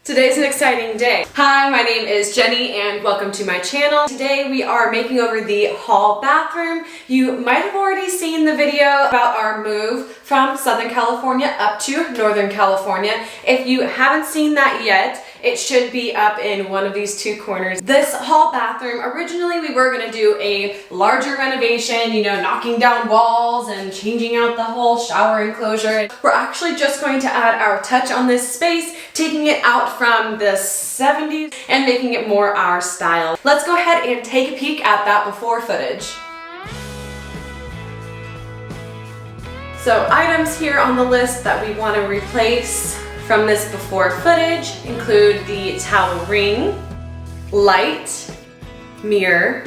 Today's an exciting day. Hi, my name is Jenny and welcome to my channel. Today we are making over the hall bathroom. You might have already seen the video about our move from Southern California up to Northern California. If you haven't seen that yet, it should be up in one of these two corners. This hall bathroom, originally we were gonna do a larger renovation, you know, knocking down walls and changing out the whole shower enclosure. We're actually just going to add our touch on this space, taking it out from the 70s and making it more our style. Let's go ahead and take a peek at that before footage. So items here on the list that we want to replace from this before footage include the towel ring, light, mirror,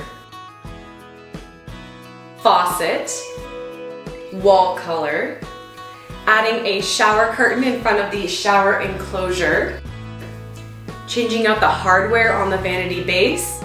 faucet, wall color, adding a shower curtain in front of the shower enclosure, changing out the hardware on the vanity base,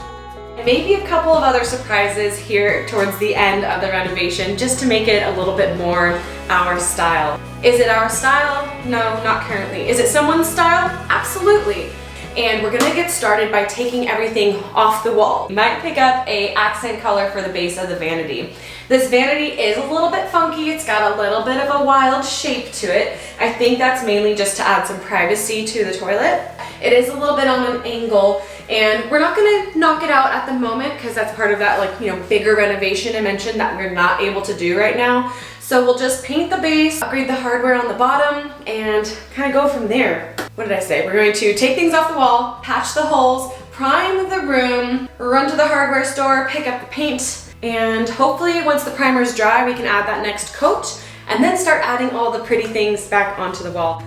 and maybe a couple of other surprises here towards the end of the renovation just to make it a little bit more our style. Is it our style? No, not currently. Is it someone's style? Absolutely. And we're gonna get started by taking everything off the wall. You might pick up an accent color for the base of the vanity. This vanity is a little bit funky. It's got a little bit of a wild shape to it. I think that's mainly just to add some privacy to the toilet. It is a little bit on an angle, and we're not gonna knock it out at the moment because that's part of that, like, you know, bigger renovation I mentioned that we're not able to do right now. So we'll just paint the base, upgrade the hardware on the bottom, and kind of go from there. What did I say? We're going to take things off the wall, patch the holes, prime the room, run to the hardware store, pick up the paint, and hopefully once the primer is dry, we can add that next coat, and then start adding all the pretty things back onto the wall.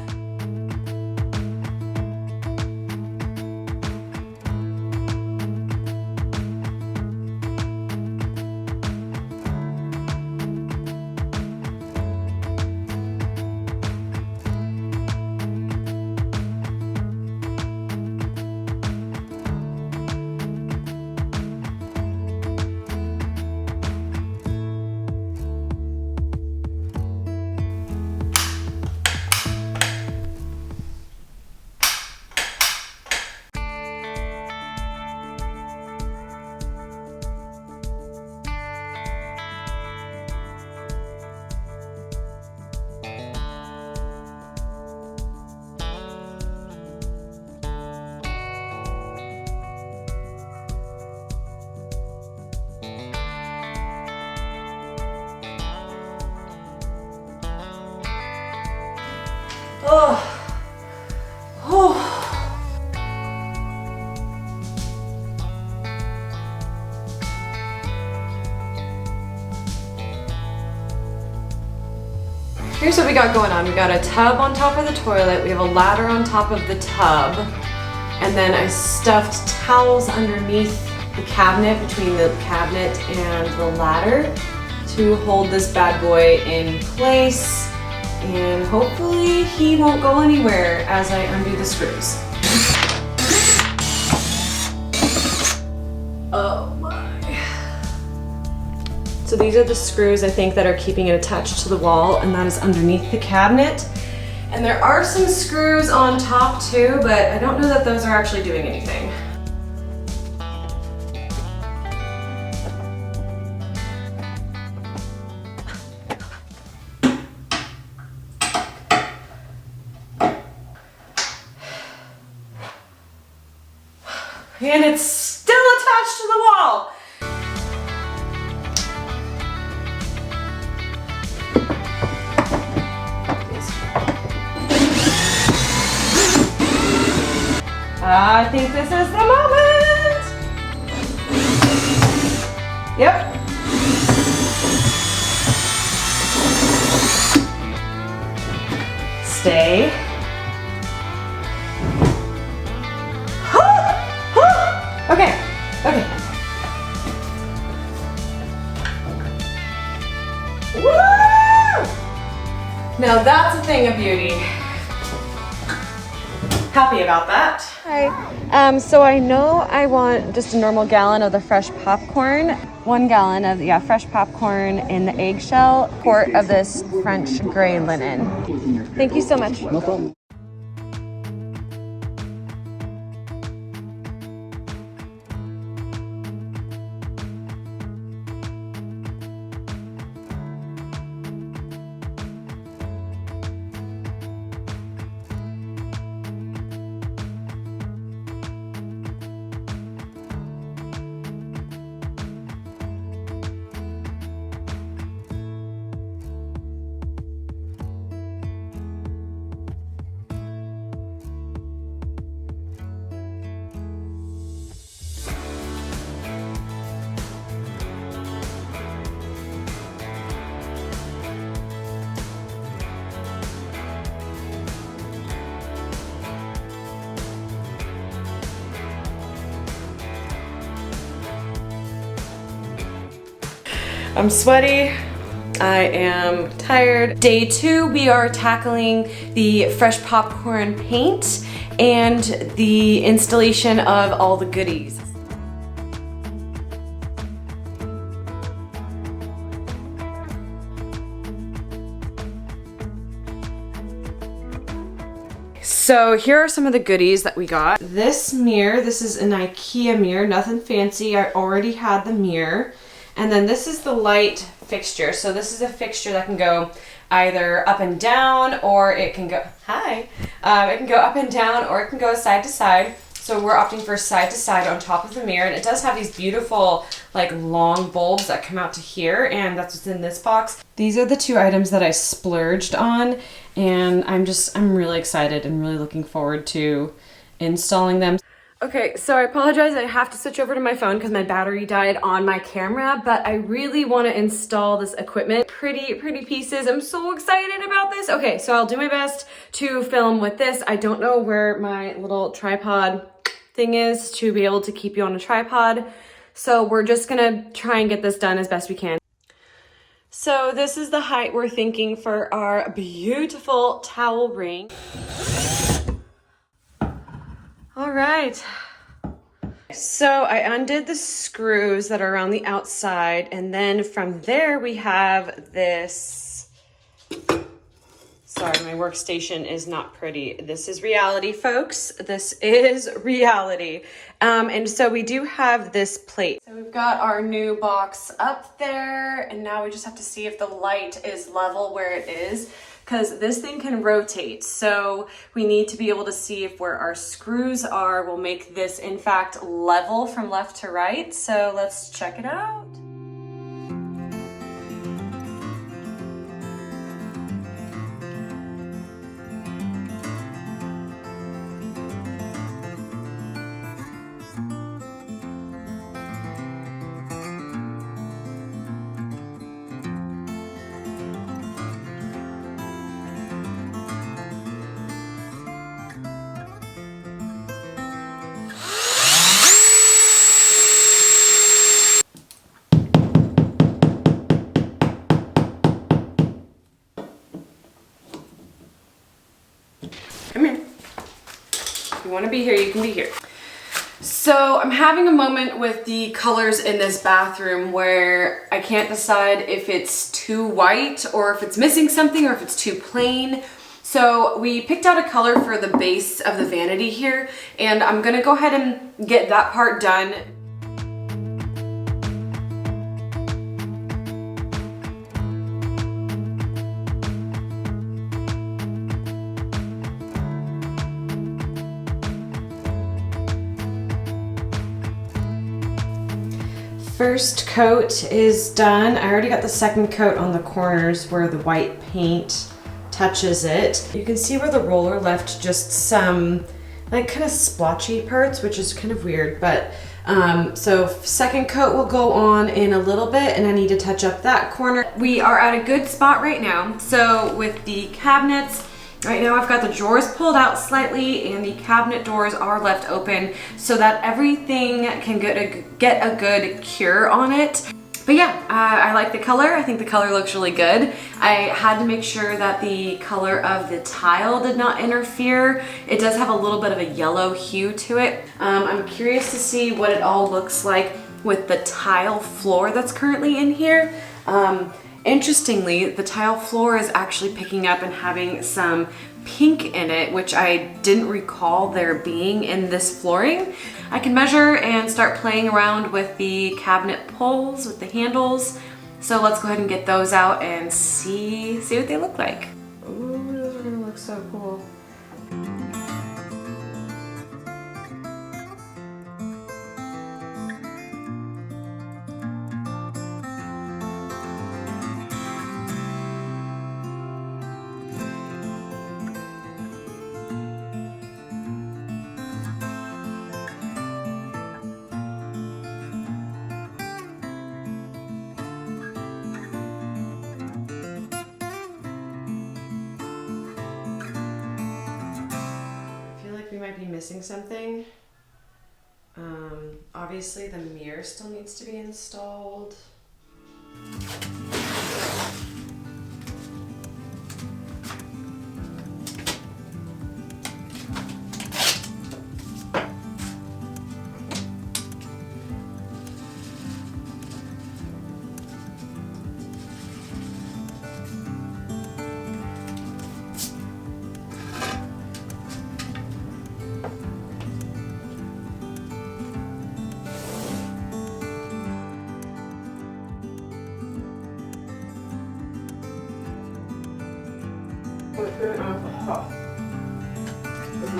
Oh. Oh. Here's what we got going on. We got a tub on top of the toilet, we have a ladder on top of the tub, and then I stuffed towels underneath the cabinet, between the cabinet and the ladder, to hold this bad boy in place. And hopefully he won't go anywhere as I undo the screws. Oh my. So these are the screws I think that are keeping it attached to the wall, and that is underneath the cabinet. And there are some screws on top too, but I don't know that those are actually doing anything. And it's still attached to the wall. I think this is the moment. Yep. Stay. Okay, okay. Woo! Now that's a thing of beauty. Happy about that. Hi. So I know I want just a normal gallon of the fresh popcorn, 1 gallon of fresh popcorn in the eggshell, quart of this French gray linen. Thank you so much. No problem. I'm sweaty. I am tired. Day 2, we are tackling the fresh popcorn paint and the installation of all the goodies. So here are some of the goodies that we got. This mirror, this is an IKEA mirror, nothing fancy. I already had the mirror. And then this is the light fixture. So this is a fixture that can go either up and down, or it can go, it can go up and down, or it can go side to side. So we're opting for side to side on top of the mirror. And it does have these beautiful, like, long bulbs that come out to here, and that's what's in this box. These are the 2 items that I splurged on, and I'm really excited and really looking forward to installing them. Okay, so I apologize, I have to switch over to my phone because my battery died on my camera, but I really want to install this equipment. Pretty pieces. I'm so excited about this. Okay, so I'll do my best to film with this. I don't know where my little tripod thing is to be able to keep you on a tripod. So we're just gonna try and get this done as best we can. So this is the height we're thinking for our beautiful towel ring. All right. So I undid the screws that are around the outside, and then from there we have this. Sorry, my workstation is not pretty. This is reality, folks. This is reality. And so we do have this plate. So we've got our new box up there, and now we just have to see if the light is level where it is, because this thing can rotate. So we need to be able to see if where our screws are will make this, in fact, level from left to right. So let's check it out. Come here. If you want to be here, you can be here. So I'm having a moment with the colors in this bathroom where I can't decide if it's too white or if it's missing something or if it's too plain. So we picked out a color for the base of the vanity here, and I'm gonna go ahead and get that part done. First coat is done. I already got the second coat on the corners where the white paint touches it. You can see where the roller left just some like kind of splotchy parts, which is kind of weird, but so second coat will go on in a little bit, and I need to touch up that corner. We are at a good spot right now. So with the cabinets, right now I've got the drawers pulled out slightly and the cabinet doors are left open so that everything can get a good cure on it. But yeah, I like the color. I think the color looks really good. I had to make sure that the color of the tile did not interfere. It does have a little bit of a yellow hue to it. I'm curious to see what it all looks like with the tile floor that's currently in here. Interestingly, the tile floor is actually picking up and having some pink in it, which I didn't recall there being in this flooring. I can measure and start playing around with the cabinet pulls, with the handles. So let's go ahead and get those out and see what they look like. Ooh, those are gonna look so cool. Might be missing something. Obviously the mirror still needs to be installed.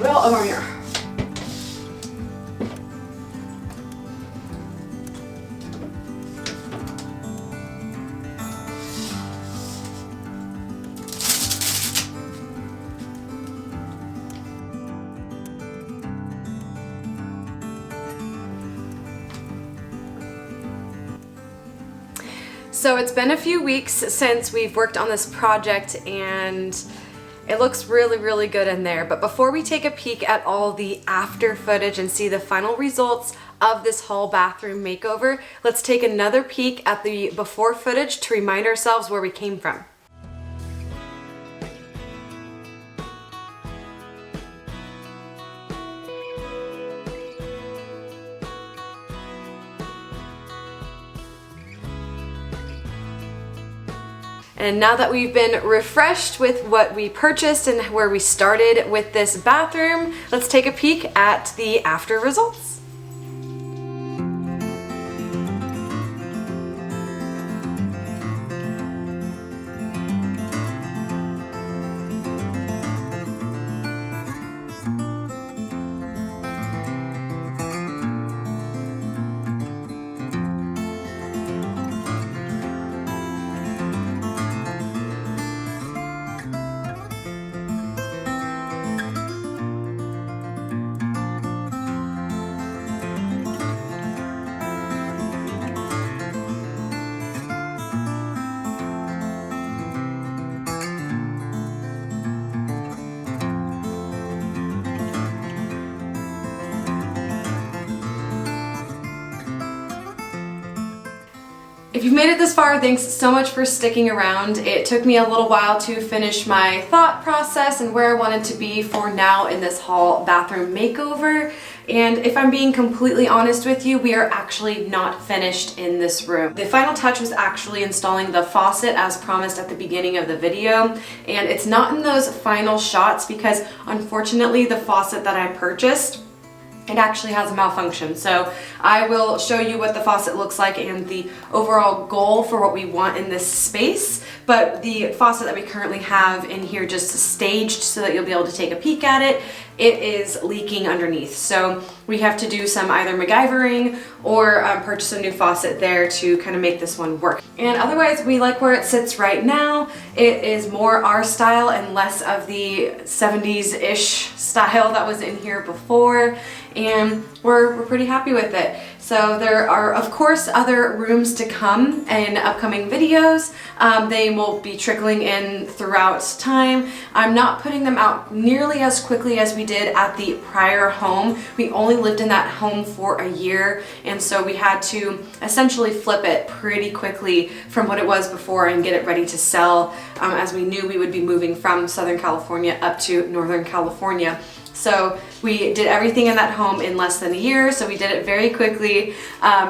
Well over here. So it's been a few weeks since we've worked on this project and it looks really, really good in there. But before we take a peek at all the after footage and see the final results of this whole bathroom makeover, let's take another peek at the before footage to remind ourselves where we came from. And now that we've been refreshed with what we purchased and where we started with this bathroom, let's take a peek at the after results. If you've made it this far, thanks so much for sticking around. It took me a little while to finish my thought process and where I wanted to be for now in this whole bathroom makeover. And if I'm being completely honest with you, we are actually not finished in this room. The final touch was actually installing the faucet as promised at the beginning of the video. And it's not in those final shots because unfortunately the faucet that I purchased, it actually has a malfunction. So I will show you what the faucet looks like and the overall goal for what we want in this space. But the faucet that we currently have in here just staged so that you'll be able to take a peek at it, it is leaking underneath. So we have to do some either MacGyvering or purchase a new faucet there to kind of make this one work. And otherwise we like where it sits right now. It is more our style and less of the 70s-ish style that was in here before. And we're pretty happy with it. So there are of course other rooms to come in upcoming videos. They will be trickling in throughout time. I'm not putting them out nearly as quickly as we did at the prior home. We only lived in that home for a year, and so we had to essentially flip it pretty quickly from what it was before and get it ready to sell, as we knew we would be moving from Southern California up to Northern California. So we did everything in that home in less than a year, so we did it very quickly.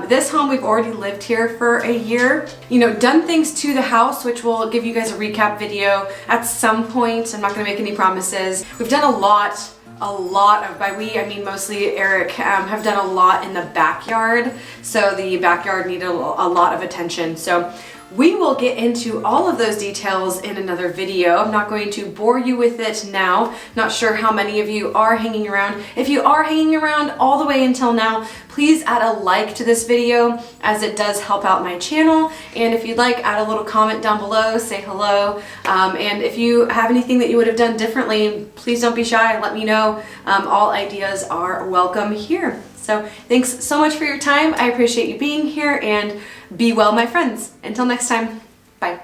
This home, we've already lived here for a year. You know, done things to the house, which we'll give you guys a recap video at some point. I'm not gonna make any promises. We've done a lot of, by we I mean mostly Eric, have done a lot in the backyard. So the backyard needed a lot of attention. So we will get into all of those details in another video. I'm not going to bore you with it now. Not sure how many of you are hanging around. If you are hanging around all the way until now, please add a like to this video as it does help out my channel. And if you'd like, add a little comment down below, say hello. And if you have anything that you would have done differently, please don't be shy, let me know. All ideas are welcome here. So thanks so much for your time. I appreciate you being here, and be well, my friends. Until next time, bye.